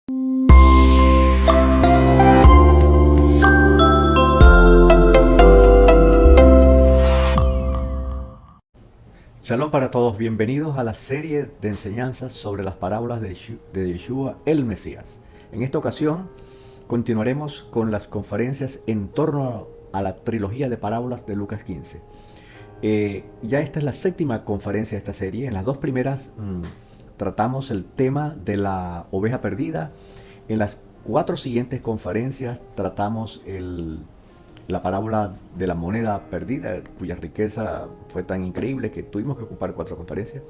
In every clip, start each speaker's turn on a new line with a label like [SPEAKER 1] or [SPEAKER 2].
[SPEAKER 1] Shalom para todos, bienvenidos a la serie de enseñanzas sobre las parábolas de Yeshua el Mesías. En esta ocasión continuaremos con las conferencias en torno a la trilogía de parábolas de Lucas 15. Ya esta es la séptima conferencia de esta serie. En las dos primeras tratamos el tema de la oveja perdida. En las cuatro siguientes conferencias tratamos la parábola de la moneda perdida, cuya riqueza fue tan increíble que tuvimos que ocupar 4 conferencias.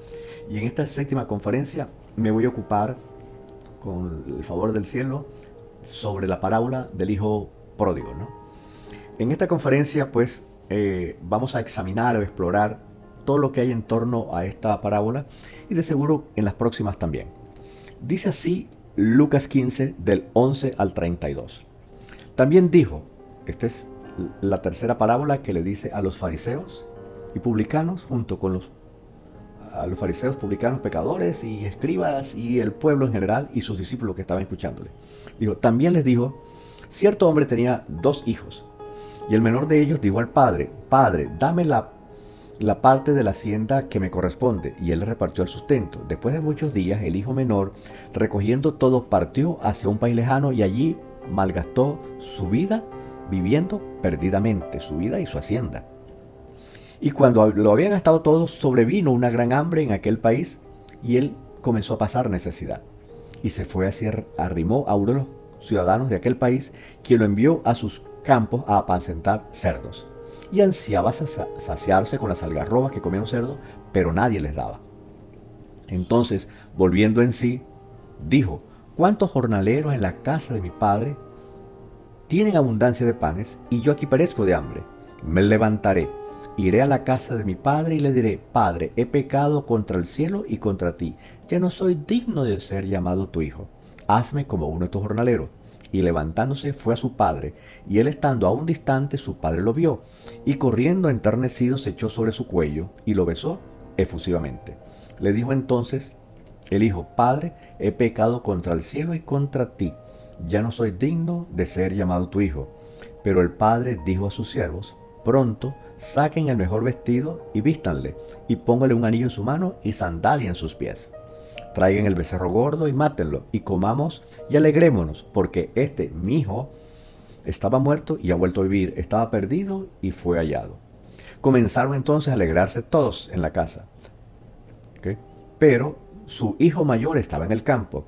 [SPEAKER 1] Y en esta séptima conferencia me voy a ocupar, con el favor del cielo, sobre la parábola del hijo pródigo, ¿no? En esta conferencia, pues, vamos a examinar o explorar todo lo que hay en torno a esta parábola y de seguro en las próximas también. Dice así Lucas 15 del 11 al 32. También dijo, esta es la tercera parábola que le dice a los fariseos y publicanos, junto con a los fariseos, publicanos, pecadores y escribas y el pueblo en general y sus discípulos que estaban escuchándole. Dijo, también les dijo, cierto hombre tenía 2 hijos y el menor de ellos dijo al padre, Padre, dame la parte de la hacienda que me corresponde, y él le repartió el sustento. Después de muchos días, el hijo menor, recogiendo todo, partió hacia un país lejano y allí malgastó su vida viviendo perdidamente, su vida y su hacienda. Y cuando lo había gastado todo, sobrevino una gran hambre en aquel país y él comenzó a pasar necesidad. Y se fue arrimó a uno de los ciudadanos de aquel país, quien lo envió a sus campos a apacentar cerdos. Y ansiaba saciarse con las algarrobas que comían los cerdos, pero nadie les daba. Entonces, volviendo en sí, dijo, ¿cuántos jornaleros en la casa de mi padre tienen abundancia de panes, y yo aquí perezco de hambre? Me levantaré, iré a la casa de mi padre y le diré, Padre, he pecado contra el cielo y contra ti. Ya no soy digno de ser llamado tu hijo. Hazme como uno de tus jornaleros. Y levantándose fue a su padre, y él estando aún distante, su padre lo vio, y corriendo enternecido se echó sobre su cuello, y lo besó efusivamente. Le dijo entonces el hijo, Padre, he pecado contra el cielo y contra ti. Ya no soy digno de ser llamado tu hijo. Pero el padre dijo a sus siervos, pronto saquen el mejor vestido y vístanle, y pónganle un anillo en su mano y sandalia en sus pies. Traigan el becerro gordo y mátenlo, y comamos y alegrémonos, porque mi hijo, estaba muerto y ha vuelto a vivir, estaba perdido y fue hallado. Comenzaron entonces a alegrarse todos en la casa. ¿Okay? Pero su hijo mayor estaba en el campo,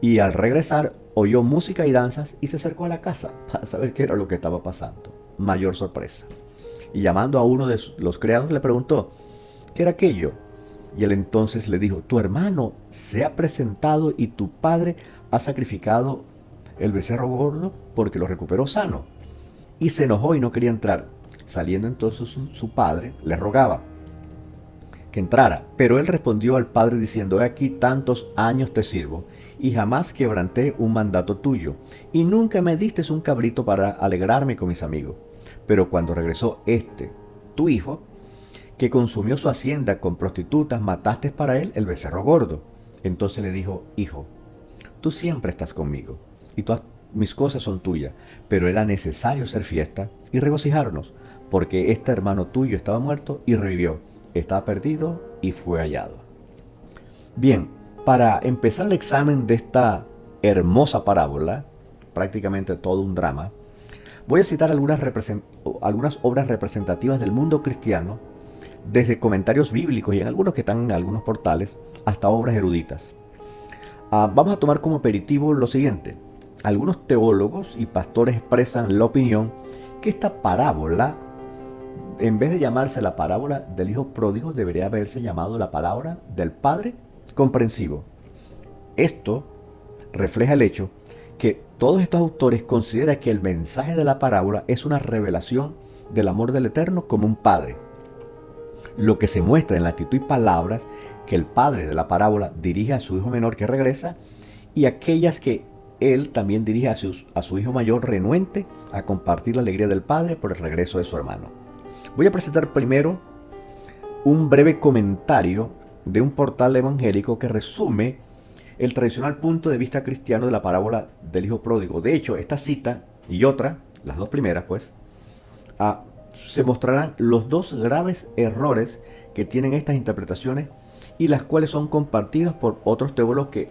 [SPEAKER 1] y al regresar oyó música y danzas y se acercó a la casa para saber qué era lo que estaba pasando. Mayor sorpresa. Y llamando a uno de los criados le preguntó, ¿qué era aquello? Y él entonces le dijo, tu hermano se ha presentado y tu padre ha sacrificado el becerro gordo porque lo recuperó sano. Y se enojó y no quería entrar. Saliendo entonces su padre le rogaba que entrara, pero él respondió al padre diciendo, he aquí tantos años te sirvo y jamás quebranté un mandato tuyo, y nunca me diste un cabrito para alegrarme con mis amigos. Pero cuando regresó tu hijo, que consumió su hacienda con prostitutas, mataste para él el becerro gordo. Entonces le dijo, hijo, tú siempre estás conmigo, y todas mis cosas son tuyas, pero era necesario hacer fiesta y regocijarnos, porque este hermano tuyo estaba muerto y revivió, estaba perdido y fue hallado. Bien, para empezar el examen de esta hermosa parábola, prácticamente todo un drama, voy a citar algunas obras representativas del mundo cristiano, desde comentarios bíblicos y algunos que están en algunos portales, hasta obras eruditas. Vamos a tomar como aperitivo lo siguiente. Algunos teólogos y pastores expresan la opinión que esta parábola, en vez de llamarse la parábola del hijo pródigo, debería haberse llamado la parábola del padre comprensivo. Esto refleja el hecho que todos estos autores consideran que el mensaje de la parábola es una revelación del amor del Eterno como un padre. Lo que se muestra en la actitud y palabras que el padre de la parábola dirige a su hijo menor que regresa, y aquellas que él también dirige a su hijo mayor renuente a compartir la alegría del padre por el regreso de su hermano. Voy a presentar primero un breve comentario de un portal evangélico que resume el tradicional punto de vista cristiano de la parábola del hijo pródigo. De hecho, esta cita y otra, las dos primeras pues, se mostrarán los dos graves errores que tienen estas interpretaciones y las cuales son compartidas por otros teólogos que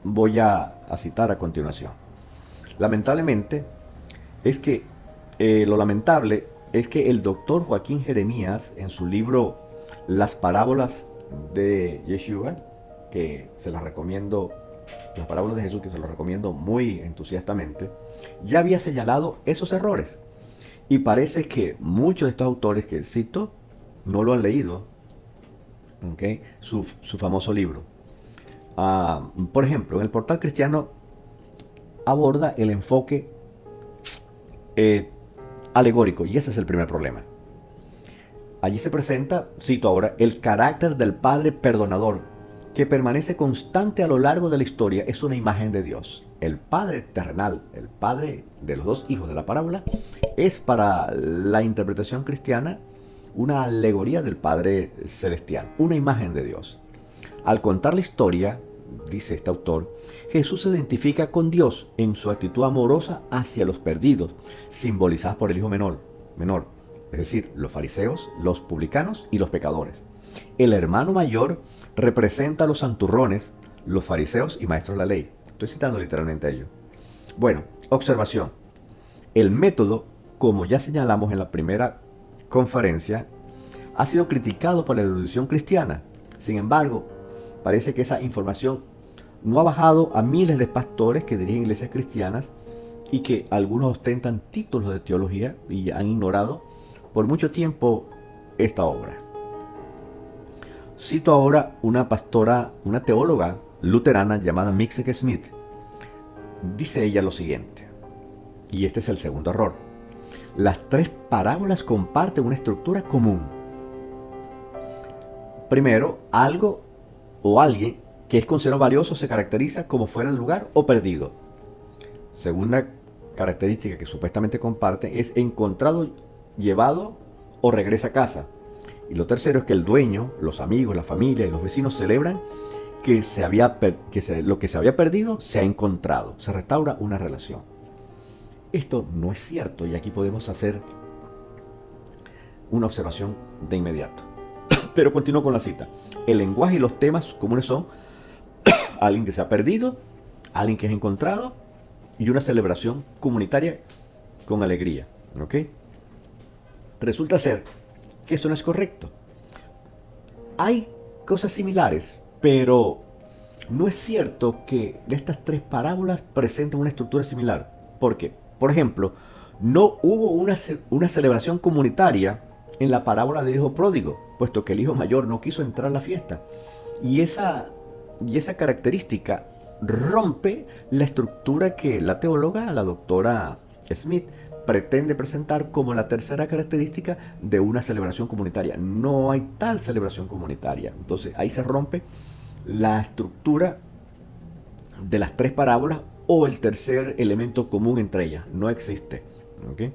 [SPEAKER 1] voy a citar a continuación. Lamentablemente, lo lamentable es que el doctor Joaquín Jeremías, en su libro Las parábolas de Yeshua, que se las recomiendo, las parábolas de Jesús, que se las recomiendo muy entusiastamente, ya había señalado esos errores. Y parece que muchos de estos autores que cito no lo han leído, ¿okay? Su famoso libro. Por ejemplo, en el Portal Cristiano aborda el enfoque alegórico, y ese es el primer problema. Allí se presenta, cito ahora, el carácter del Padre perdonador, que permanece constante a lo largo de la historia, es una imagen de Dios. El Padre terrenal, el Padre de los dos hijos de la parábola, es para la interpretación cristiana una alegoría del Padre celestial, una imagen de Dios. Al contar la historia, dice este autor, Jesús se identifica con Dios en su actitud amorosa hacia los perdidos, simbolizadas por el hijo menor, es decir, los fariseos, los publicanos y los pecadores. El hermano mayor representa a los santurrones, los fariseos y maestros de la ley. Estoy citando literalmente a ellos. Bueno, observación. El método, como ya señalamos en la primera conferencia, ha sido criticado por la erudición cristiana. Sin embargo, parece que esa información no ha bajado a miles de pastores que dirigen iglesias cristianas y que algunos ostentan títulos de teología y han ignorado por mucho tiempo esta obra. Cito ahora una pastora, una teóloga luterana llamada Mixe Smith. Dice ella lo siguiente, y este es el segundo error. Las tres parábolas comparten una estructura común. Primero, algo o alguien que es considerado valioso se caracteriza como fuera de lugar o perdido. Segunda característica que supuestamente comparte es encontrado, llevado o regresa a casa. Y lo tercero es que el dueño, los amigos, la familia y los vecinos celebran que lo que se había perdido se ha encontrado. Se restaura una relación. Esto no es cierto y aquí podemos hacer una observación de inmediato. Pero continúo con la cita. El lenguaje y los temas comunes son alguien que se ha perdido, alguien que es encontrado y una celebración comunitaria con alegría. ¿Ok? Resulta ser que eso no es correcto. Hay cosas similares, pero no es cierto que estas tres parábolas presenten una estructura similar. ¿Por qué? Por ejemplo, no hubo una celebración comunitaria en la parábola del hijo pródigo, puesto que el hijo mayor no quiso entrar a la fiesta. Y esa característica rompe la estructura que la teóloga, la doctora Smith, pretende presentar como la tercera característica de una celebración comunitaria. No hay tal celebración comunitaria. Entonces ahí se rompe la estructura de las tres parábolas o el tercer elemento común entre ellas. No existe. ¿Okay?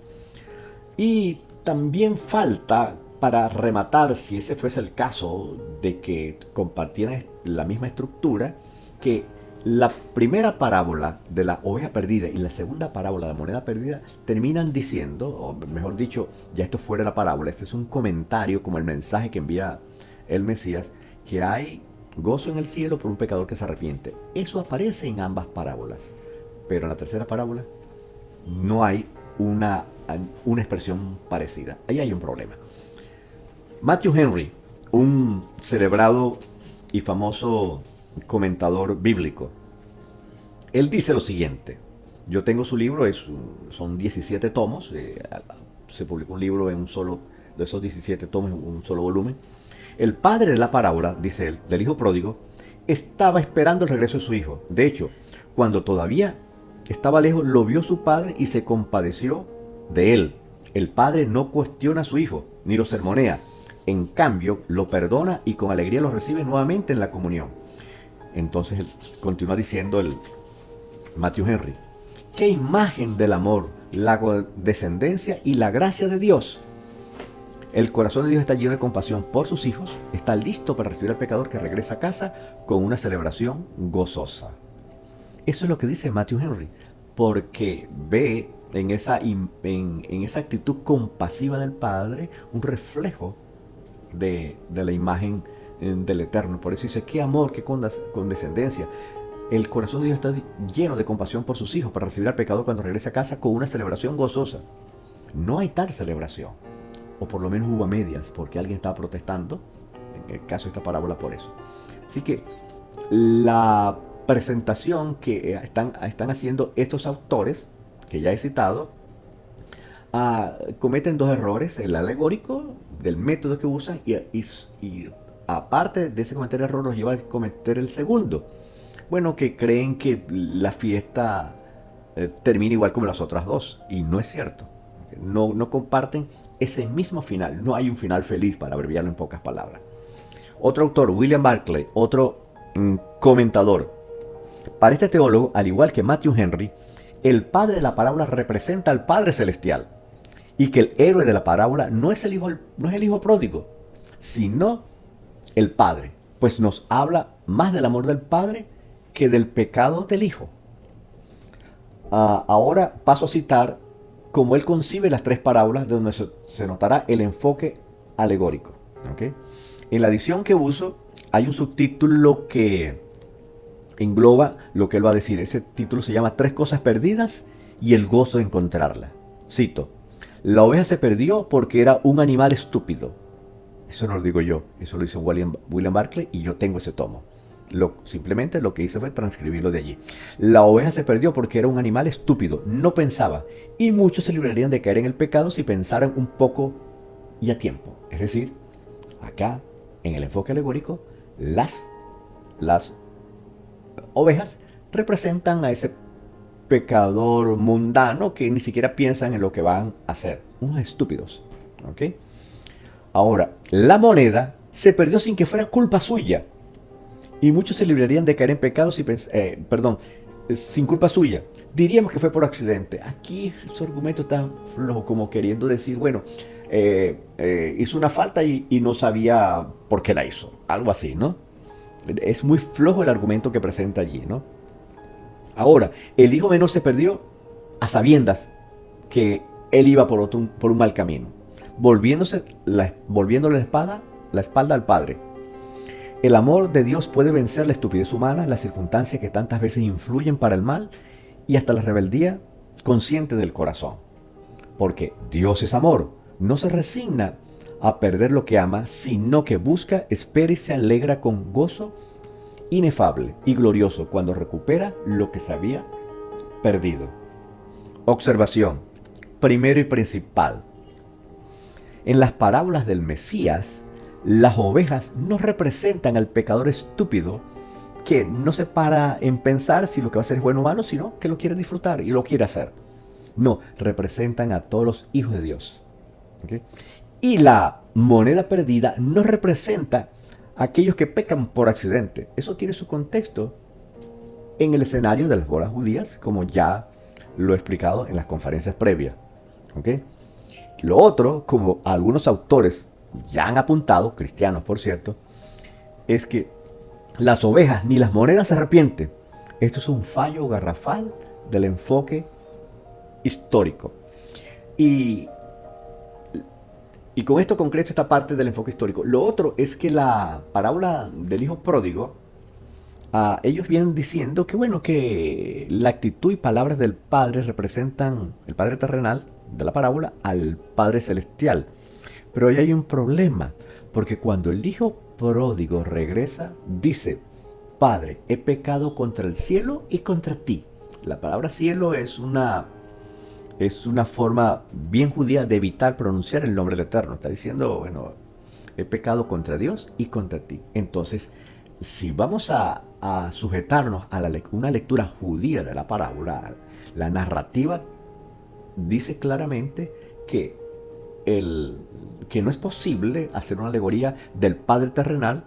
[SPEAKER 1] Y también falta, para rematar, si ese fuese el caso de que compartieran la misma estructura, que la primera parábola de la oveja perdida y la segunda parábola de la moneda perdida terminan diciendo, o mejor dicho, ya esto fuera la parábola, este es un comentario como el mensaje que envía el Mesías, que hay gozo en el cielo por un pecador que se arrepiente. Eso aparece en ambas parábolas, pero en la tercera parábola no hay una expresión parecida. Ahí hay un problema. Matthew Henry, un celebrado y famoso comentador bíblico, él dice lo siguiente. Yo tengo su libro, son 17 tomos, se publicó un libro en un solo, de esos 17 tomos, en un solo volumen. El padre de la parábola, dice él, del hijo pródigo, estaba esperando el regreso de su hijo. De hecho, cuando todavía estaba lejos, lo vio su padre y se compadeció de él. El padre no cuestiona a su hijo, ni lo sermonea. En cambio, lo perdona y con alegría lo recibe nuevamente en la comunión. Entonces continúa diciendo el Matthew Henry: ¿qué imagen del amor, la descendencia y la gracia de Dios? El corazón de Dios está lleno de compasión por sus hijos, está listo para recibir al pecador que regresa a casa con una celebración gozosa. Eso es lo que dice Matthew Henry, porque ve en esa actitud compasiva del Padre un reflejo de la imagen del Eterno. Por eso dice, qué amor, qué condescendencia. El corazón de Dios está lleno de compasión por sus hijos para recibir al pecador cuando regresa a casa con una celebración gozosa. No hay tal celebración, o por lo menos hubo a medias, porque alguien estaba protestando, en el caso de esta parábola, por eso. Así que la presentación que están haciendo estos autores, que ya he citado, cometen dos errores: el alegórico del método que usan, y aparte de ese cometer error los lleva a cometer el segundo. Bueno, que creen que la fiesta termina igual como las otras dos, y no es cierto. No comparten ese mismo final, no hay un final feliz, para abreviarlo en pocas palabras. Otro autor, William Barclay, otro comentador. Para este teólogo, al igual que Matthew Henry, el padre de la parábola representa al Padre Celestial, y que el héroe de la parábola no es el hijo pródigo, sino el Padre, pues nos habla más del amor del Padre que del pecado del Hijo. Ahora paso a citar cómo él concibe las tres parábolas, de donde se notará el enfoque alegórico. ¿Okay? En la edición que uso hay un subtítulo que engloba lo que él va a decir. Ese título se llama Tres cosas perdidas y el gozo de encontrarla. Cito: la oveja se perdió porque era un animal estúpido. Eso no lo digo yo, eso lo hizo William Barclay, y yo tengo ese tomo. Simplemente lo que hice fue transcribirlo de allí. La oveja se perdió porque era un animal estúpido, no pensaba, y muchos se librarían de caer en el pecado si pensaran un poco y a tiempo. Es decir, acá, en el enfoque alegórico, las ovejas representan a ese pecador mundano que ni siquiera piensan en lo que van a hacer. Unos estúpidos. ¿Ok? Ahora, la moneda se perdió sin que fuera culpa suya. Y muchos se librarían de caer en pecado sin culpa suya. Diríamos que fue por accidente. Aquí su argumento está flojo, como queriendo decir, bueno, hizo una falta y no sabía por qué la hizo. Algo así, ¿no? Es muy flojo el argumento que presenta allí, ¿no? Ahora, el hijo menor se perdió a sabiendas que él iba por un mal camino, volviéndole la espalda al Padre. El amor de Dios puede vencer la estupidez humana, las circunstancias que tantas veces influyen para el mal y hasta la rebeldía consciente del corazón. Porque Dios es amor, no se resigna a perder lo que ama, sino que busca, espera y se alegra con gozo inefable y glorioso cuando recupera lo que se había perdido. Observación. Primero y principal. En las parábolas del Mesías, las ovejas no representan al pecador estúpido que no se para en pensar si lo que va a hacer es bueno o malo, sino que lo quiere disfrutar y lo quiere hacer. No, representan a todos los hijos de Dios. ¿Okay? Y la moneda perdida no representa a aquellos que pecan por accidente. Eso tiene su contexto en el escenario de las bodas judías, como ya lo he explicado en las conferencias previas. ¿Okay? Lo otro, como algunos autores ya han apuntado, cristianos por cierto, es que las ovejas ni las monedas se arrepienten. Esto es un fallo garrafal del enfoque histórico. Y con esto concreto esta parte del enfoque histórico. Lo otro es que la parábola del hijo pródigo, ellos vienen diciendo que bueno, que la actitud y palabras del Padre representan el Padre terrenal de la parábola al Padre celestial. Pero ahí hay un problema, porque cuando el hijo pródigo regresa, dice: Padre, he pecado contra el cielo y contra ti. La palabra cielo es una forma bien judía de evitar pronunciar el nombre del Eterno. Está diciendo, bueno, he pecado contra Dios y contra ti. Entonces, si vamos a sujetarnos a una lectura judía de la parábola, la narrativa dice claramente que no es posible hacer una alegoría del Padre terrenal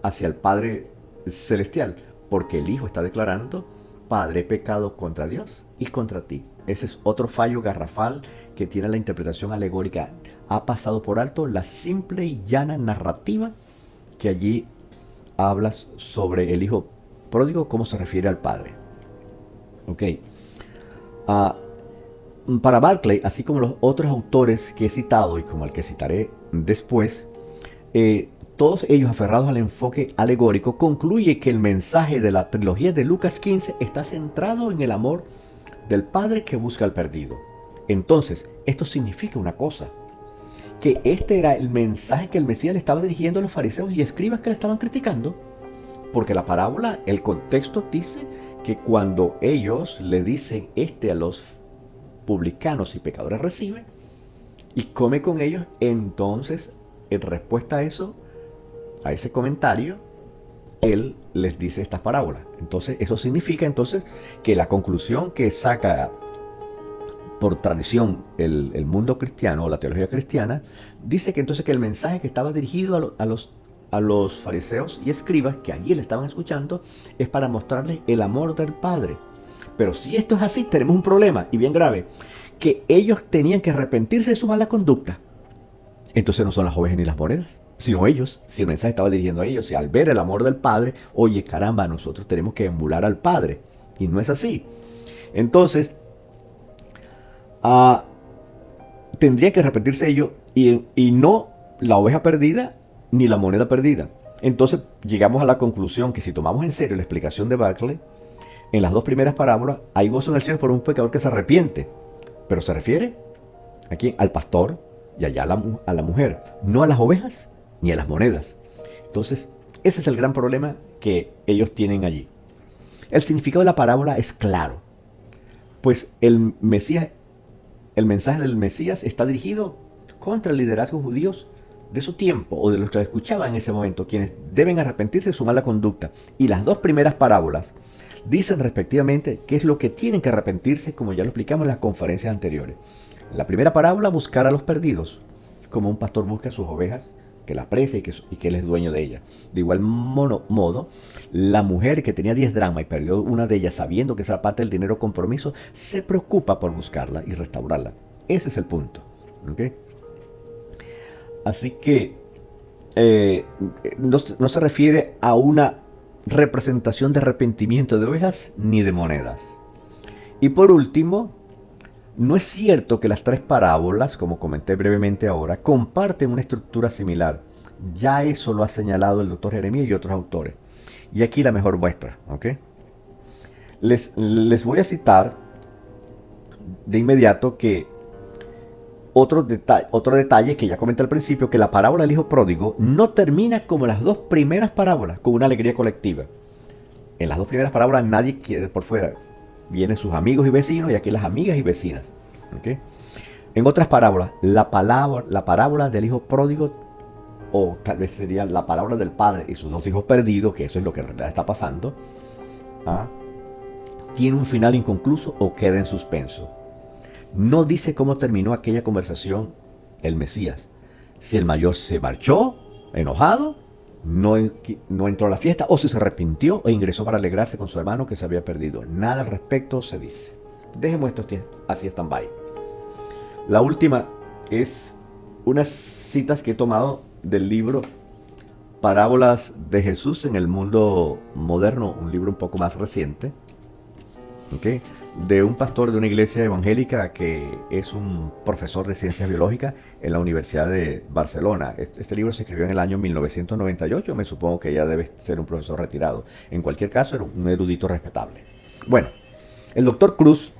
[SPEAKER 1] hacia el Padre celestial, porque el Hijo está declarando: Padre, he pecado contra Dios y contra ti. Ese es otro fallo garrafal que tiene la interpretación alegórica. Ha pasado por alto la simple y llana narrativa que allí habla sobre el hijo pródigo, cómo se refiere al padre. Ok. Ah, para Barclay, así como los otros autores que he citado y como el que citaré después, todos ellos aferrados al enfoque alegórico, concluye que el mensaje de la trilogía de Lucas 15 está centrado en el amor del padre que busca al perdido. Entonces, esto significa una cosa, que este era el mensaje que el Mesías le estaba dirigiendo a los fariseos y escribas que le estaban criticando, porque la parábola, el contexto dice que cuando ellos le dicen a los publicanos y pecadores recibe y come con ellos, entonces en respuesta a eso, a ese comentario, él les dice estas parábolas. Entonces eso significa entonces que la conclusión que saca por tradición el mundo cristiano o la teología cristiana dice que entonces que el mensaje que estaba dirigido a los fariseos y escribas que allí le estaban escuchando es para mostrarles el amor del Padre. Pero si esto es así, tenemos un problema, y bien grave, que ellos tenían que arrepentirse de su mala conducta. Entonces no son las ovejas ni las monedas, sino ellos. Si el mensaje estaba dirigiendo a ellos, y al ver el amor del Padre, oye, caramba, nosotros tenemos que emular al Padre. Y no es así. Entonces, tendría que arrepentirse ellos y no la oveja perdida ni la moneda perdida. Entonces llegamos a la conclusión que si tomamos en serio la explicación de Barclay, en las dos primeras parábolas hay gozo en el cielo por un pecador que se arrepiente, pero se refiere aquí al pastor y allá a la mujer, no a las ovejas ni a las monedas. Entonces ese es el gran problema que ellos tienen allí. El significado de la parábola es claro, pues el mensaje del Mesías está dirigido contra el liderazgo judíos de su tiempo o de los que lo escuchaban en ese momento, quienes deben arrepentirse de su mala conducta. Y las dos primeras parábolas dicen respectivamente qué es lo que tienen que arrepentirse, como ya lo explicamos en las conferencias anteriores. La primera parábola, buscar a los perdidos, como un pastor busca a sus ovejas, que la aprecia y que él es dueño de ella. De igual modo, la mujer que tenía 10 dracmas y perdió una de ellas sabiendo que esa parte del dinero compromiso, se preocupa por buscarla y restaurarla. Ese es el punto. ¿Okay? Así que no se refiere a una representación de arrepentimiento de ovejas ni de monedas. Y por último, no es cierto que las tres parábolas, como comenté brevemente ahora, comparten una estructura similar. Ya eso lo ha señalado el doctor Jeremías y otros autores. Y aquí la mejor muestra. ¿Okay? Les voy a citar de inmediato que otro detalle que ya comenté al principio, que la parábola del hijo pródigo no termina como las dos primeras parábolas, con una alegría colectiva. En las dos primeras parábolas nadie quiere por fuera. Vienen sus amigos y vecinos, y aquí las amigas y vecinas. ¿Okay? En otras parábolas, la parábola del hijo pródigo, o tal vez sería la parábola del padre y sus dos hijos perdidos, que eso es lo que en realidad está pasando, tiene un final inconcluso o queda en suspenso. No dice cómo terminó aquella conversación el Mesías. Si el mayor se marchó enojado, no entró a la fiesta, o si se arrepintió e ingresó para alegrarse con su hermano que se había perdido. Nada al respecto se dice. Dejemos esto así stand-by. La última es unas citas que he tomado del libro Parábolas de Jesús en el mundo moderno, un libro un poco más reciente, ¿okay? De un pastor de una iglesia evangélica que es un profesor de ciencias biológicas en la Universidad de Barcelona. Este libro se escribió en el año 1998, me supongo que ya debe ser un profesor retirado. En cualquier caso, era un erudito respetable. Bueno, el doctor Cruz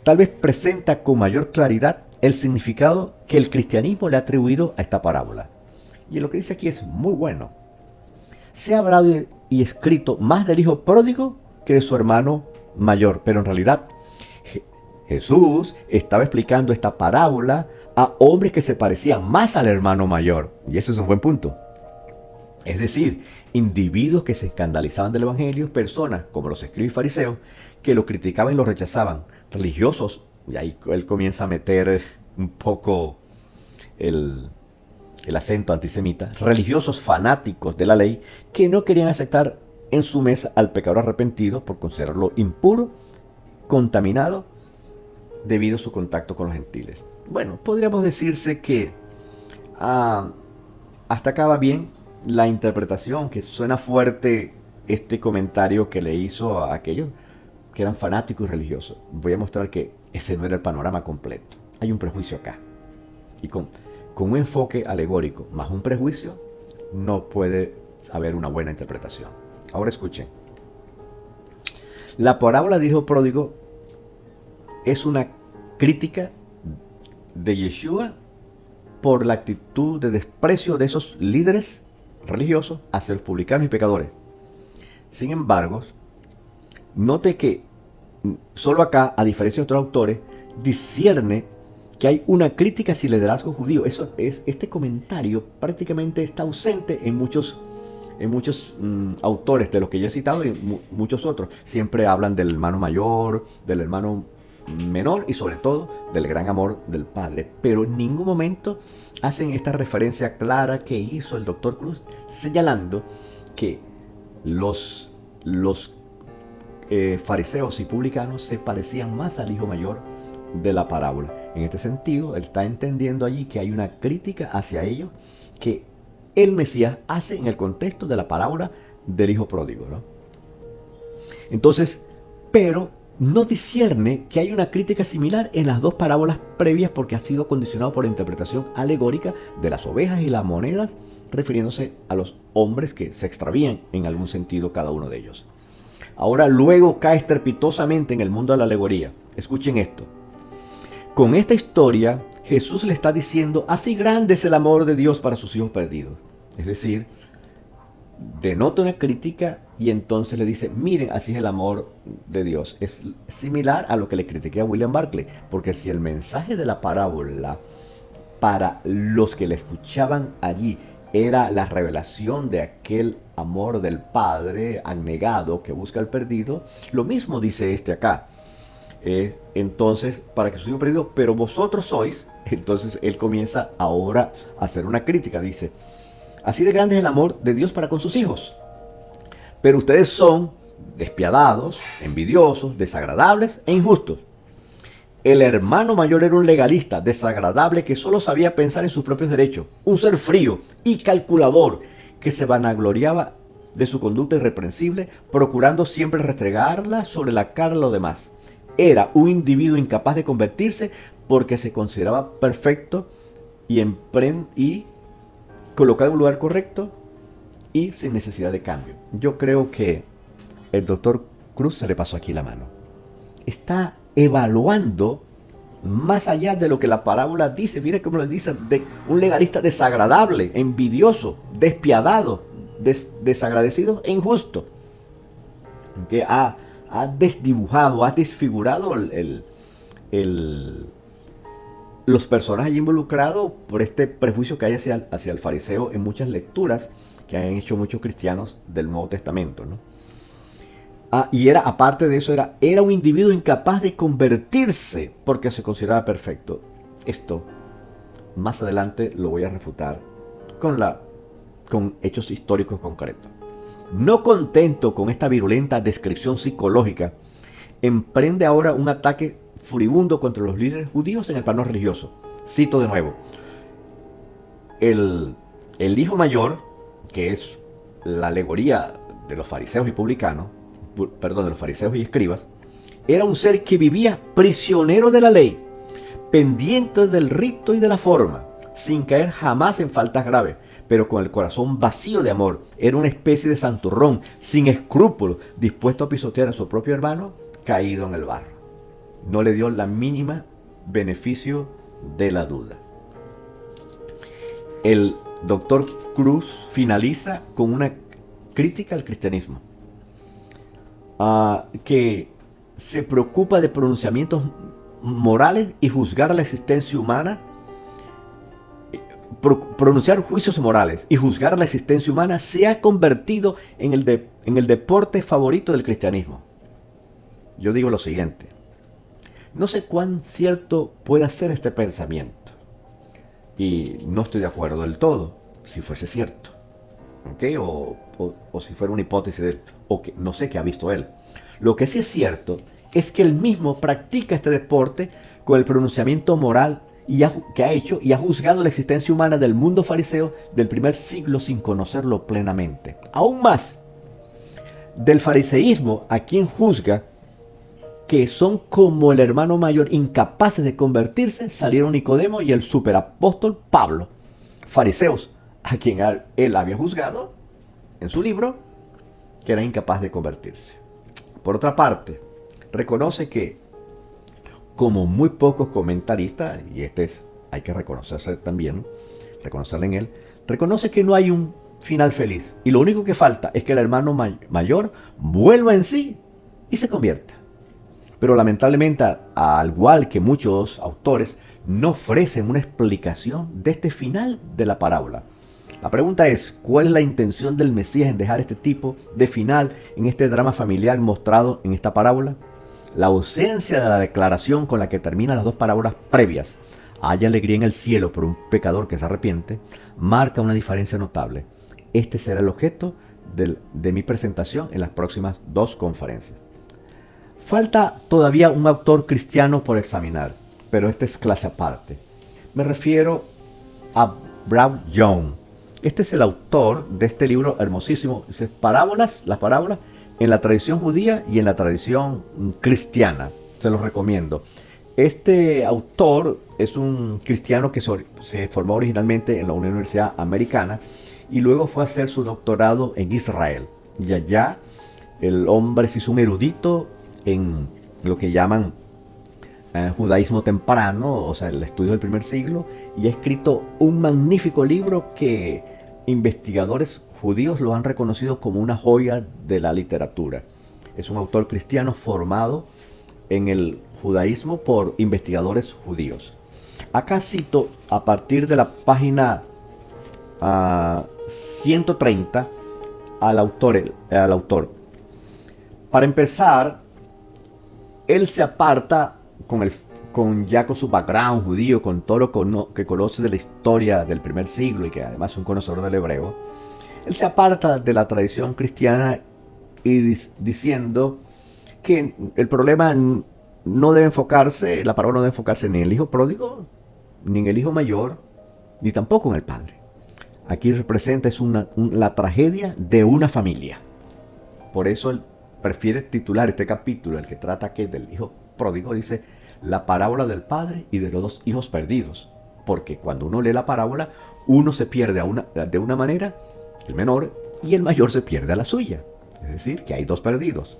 [SPEAKER 1] tal vez presenta con mayor claridad el significado que el cristianismo le ha atribuido a esta parábola. Y lo que dice aquí es muy bueno. Se ha hablado y escrito más del hijo pródigo que de su hermano mayor, pero en realidad Jesús estaba explicando esta parábola a hombres que se parecían más al hermano mayor, y ese es un buen punto. Es decir, individuos que se escandalizaban del evangelio, personas como los escribas y fariseos que lo criticaban y lo rechazaban, religiosos, y ahí él comienza a meter un poco el acento antisemita, religiosos fanáticos de la ley que no querían aceptar en su mesa al pecador arrepentido por considerarlo impuro, contaminado debido a su contacto con los gentiles. Bueno, podríamos decirse que hasta acá va bien la interpretación, que suena fuerte este comentario que le hizo a aquellos que eran fanáticos y religiosos. Voy a mostrar que ese no era el panorama completo. Hay un prejuicio acá. Y con un enfoque alegórico más un prejuicio, no puede haber una buena interpretación. Ahora escuchen. La parábola del hijo pródigo es una crítica de Yeshua por la actitud de desprecio de esos líderes religiosos hacia los publicanos y pecadores. Sin embargo, note que solo acá, a diferencia de otros autores, discierne que hay una crítica hacia el liderazgo judío. Este comentario prácticamente está ausente en muchos autores de los que yo he citado y muchos otros. Siempre hablan del hermano mayor, del hermano menor y sobre todo del gran amor del Padre. Pero en ningún momento hacen esta referencia clara que hizo el Dr. Cruz, señalando que los fariseos y publicanos se parecían más al hijo mayor de la parábola. En este sentido, él está entendiendo allí que hay una crítica hacia ellos que el Mesías hace en el contexto de la parábola del hijo pródigo, ¿no? Entonces, pero no discierne que hay una crítica similar en las dos parábolas previas porque ha sido condicionado por la interpretación alegórica de las ovejas y las monedas, refiriéndose a los hombres que se extravían en algún sentido cada uno de ellos. Ahora luego cae estrepitosamente en el mundo de la alegoría. Escuchen esto. Con esta historia, Jesús le está diciendo, así grande es el amor de Dios para sus hijos perdidos. Es decir, denota una crítica y entonces le dice, miren, así es el amor de Dios. Es similar a lo que le critiqué a William Barclay, porque si el mensaje de la parábola para los que le escuchaban allí era la revelación de aquel amor del Padre abnegado que busca al perdido, lo mismo dice este acá. Entonces, para que sus hijos perdidos, pero vosotros sois, entonces él comienza ahora a hacer una crítica, dice, así de grande es el amor de Dios para con sus hijos, pero ustedes son despiadados, envidiosos, desagradables e injustos. El hermano mayor era un legalista, desagradable, que solo sabía pensar en sus propios derechos, un ser frío y calculador, que se vanagloriaba de su conducta irreprensible, procurando siempre restregarla sobre la cara de los demás. Era un individuo incapaz de convertirse porque se consideraba perfecto y colocado en un lugar correcto y sin necesidad de cambio. Yo creo que el Dr. Cruz se le pasó aquí la mano. Está evaluando más allá de lo que la parábola dice. Mire cómo le dice, de un legalista desagradable, envidioso, despiadado, desagradecido e injusto, que ha desdibujado, ha desfigurado los personajes involucrados por este prejuicio que hay hacia el fariseo en muchas lecturas que han hecho muchos cristianos del Nuevo Testamento, ¿no? Y aparte de eso, era un individuo incapaz de convertirse porque se consideraba perfecto. Esto, más adelante lo voy a refutar con hechos históricos concretos. No contento con esta virulenta descripción psicológica, emprende ahora un ataque furibundo contra los líderes judíos en el plano religioso. Cito de nuevo. El hijo mayor, que es la alegoría de los fariseos y publicanos, de los fariseos y escribas, era un ser que vivía prisionero de la ley, pendiente del rito y de la forma, sin caer jamás en faltas graves, pero con el corazón vacío de amor. Era una especie de santurrón, sin escrúpulos, dispuesto a pisotear a su propio hermano caído en el barro. No le dio la mínima beneficio de la duda. El Dr. Cruz finaliza con una crítica al cristianismo, que se preocupa de pronunciamientos morales y juzgar la existencia humana. Pronunciar juicios morales y juzgar la existencia humana se ha convertido en el deporte favorito del cristianismo. Yo digo lo siguiente: no sé cuán cierto pueda ser este pensamiento, y no estoy de acuerdo del todo si fuese cierto, ¿okay? o si fuera una hipótesis de él, o que no sé qué ha visto él. Lo que sí es cierto es que él mismo practica este deporte con el pronunciamiento moral que ha hecho y ha juzgado la existencia humana del mundo fariseo del primer siglo sin conocerlo plenamente. Aún más, del fariseísmo a quien juzga que son como el hermano mayor, incapaces de convertirse, salieron Nicodemo y el superapóstol Pablo, fariseos, a quien él había juzgado en su libro que era incapaz de convertirse. Por otra parte, reconoce que, como muy pocos comentaristas, y hay que reconocerse también, reconocerle en él, reconoce que no hay un final feliz, y lo único que falta es que el hermano mayor vuelva en sí y se convierta. Pero lamentablemente, al igual que muchos autores, no ofrecen una explicación de este final de la parábola. La pregunta es, ¿cuál es la intención del Mesías en dejar este tipo de final en este drama familiar mostrado en esta parábola? La ausencia de la declaración con la que terminan las dos parábolas previas, hay alegría en el cielo por un pecador que se arrepiente, marca una diferencia notable. Este será el objeto de mi presentación en las próximas dos conferencias. Falta todavía un autor cristiano por examinar, pero esta es clase aparte. Me refiero a Brown Young. Este es el autor de este libro hermosísimo. Dice las parábolas en la tradición judía y en la tradición cristiana. Se los recomiendo. Este autor es un cristiano que se formó originalmente en la Universidad Americana y luego fue a hacer su doctorado en Israel. Y allá el hombre se hizo un erudito en lo que llaman judaísmo temprano, o sea, el estudio del primer siglo, y ha escrito un magnífico libro que investigadores judíos lo han reconocido como una joya de la literatura. Es un autor cristiano formado en el judaísmo por investigadores judíos. Acá cito a partir de la página 130 al autor. Para empezar, él se aparta con su background judío, con todo lo que conoce de la historia del primer siglo y que además es un conocedor del hebreo. Él se aparta de la tradición cristiana y diciendo que el problema no debe enfocarse, la parábola no debe enfocarse ni en el hijo pródigo, ni en el hijo mayor, ni tampoco en el padre. Aquí representa la tragedia de una familia. Por eso él prefiere titular este capítulo, el que trata del hijo pródigo, dice la parábola del padre y de los dos hijos perdidos. Porque cuando uno lee la parábola, uno se pierde de una manera, el menor, y el mayor se pierde a la suya. Es decir, que hay dos perdidos.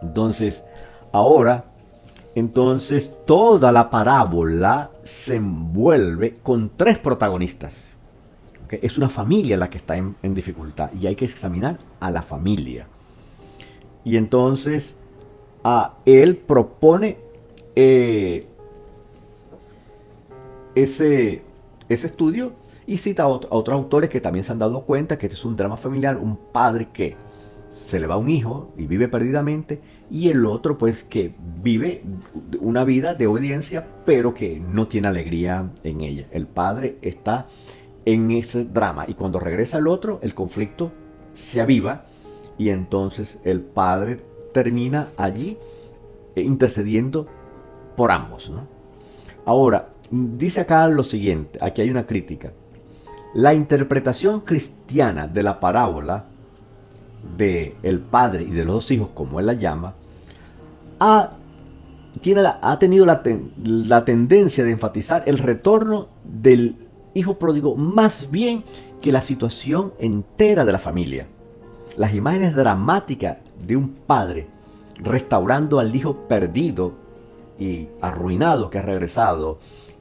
[SPEAKER 1] Entonces, toda la parábola se envuelve con tres protagonistas. ¿Okay? Es una familia la que está en dificultad y hay que examinar a la familia. Y entonces él propone ese estudio y cita a otros autores que también se han dado cuenta que este es un drama familiar, un padre que se le va un hijo y vive perdidamente, y el otro pues que vive una vida de obediencia pero que no tiene alegría en ella. El padre está en ese drama y cuando regresa el otro, el conflicto se aviva y entonces el padre termina allí intercediendo por ambos, ¿no? Ahora, dice acá lo siguiente, aquí hay una crítica. La interpretación cristiana de la parábola de el padre y de los dos hijos, como él la llama, ha tenido la tendencia de enfatizar el retorno del hijo pródigo más bien que la situación entera de la familia. Las imágenes dramáticas de un padre restaurando al hijo perdido y arruinado que ha regresado,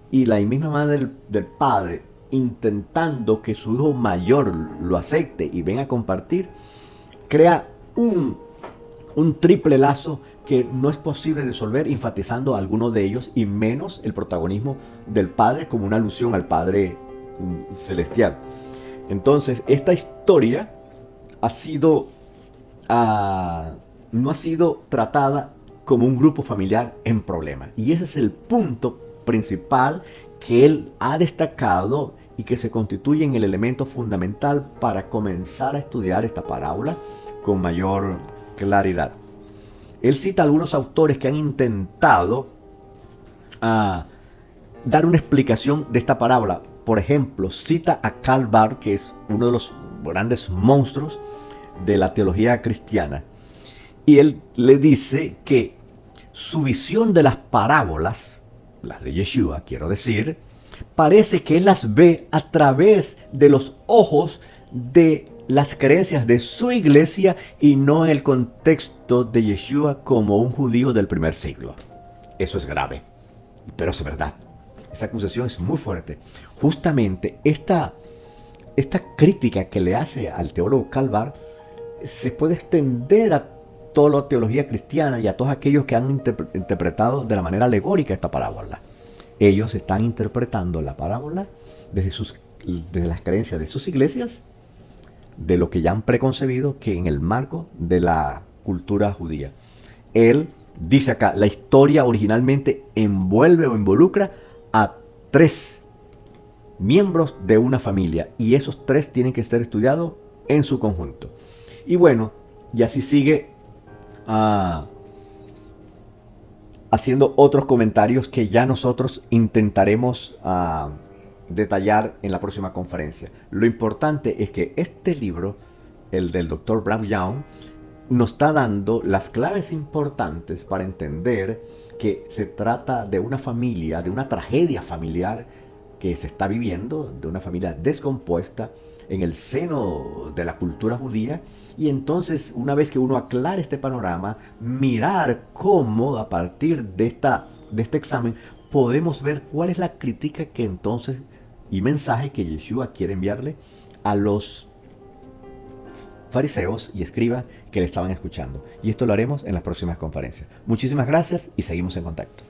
[SPEAKER 1] y la misma madre del padre intentando que su hijo mayor lo acepte y venga a compartir, crea un triple lazo que no es posible disolver enfatizando a alguno de ellos y menos el protagonismo del padre como una alusión al Padre celestial. Entonces, esta historia no ha sido tratada como un grupo familiar en problemas. Y ese es el punto principal que él ha destacado y que se constituye en el elemento fundamental para comenzar a estudiar esta parábola con mayor claridad. Él cita algunos autores que han intentado a dar una explicación de esta parábola. Por ejemplo, cita a Karl Barth, que es uno de los grandes monstruos de la teología cristiana, y él le dice que su visión de las parábolas, las de Yeshua, quiero decir, parece que él las ve a través de los ojos de las creencias de su iglesia y no en el contexto de Yeshua como un judío del primer siglo. Eso es grave, pero es verdad. Esa acusación es muy fuerte. Justamente esta crítica que le hace al teólogo Karl Barth se puede extender a toda la teología cristiana y a todos aquellos que han interpretado de la manera alegórica esta parábola. Ellos están interpretando la parábola desde las creencias de sus iglesias, de lo que ya han preconcebido que en el marco de la cultura judía. Él dice acá, la historia originalmente envuelve o involucra a 3 miembros de una familia y esos 3 tienen que ser estudiados en su conjunto. Y bueno, y así sigue haciendo otros comentarios que ya nosotros intentaremos detallar en la próxima conferencia. Lo importante es que este libro, el del Dr. Brigham Young, nos está dando las claves importantes para entender que se trata de una familia, de una tragedia familiar que se está viviendo, de una familia descompuesta en el seno de la cultura judía. Y entonces, una vez que uno aclara este panorama, mirar cómo a partir de este examen podemos ver cuál es la crítica que entonces y mensaje que Yeshua quiere enviarle a los fariseos y escribas que le estaban escuchando. Y esto lo haremos en las próximas conferencias. Muchísimas gracias y seguimos en contacto.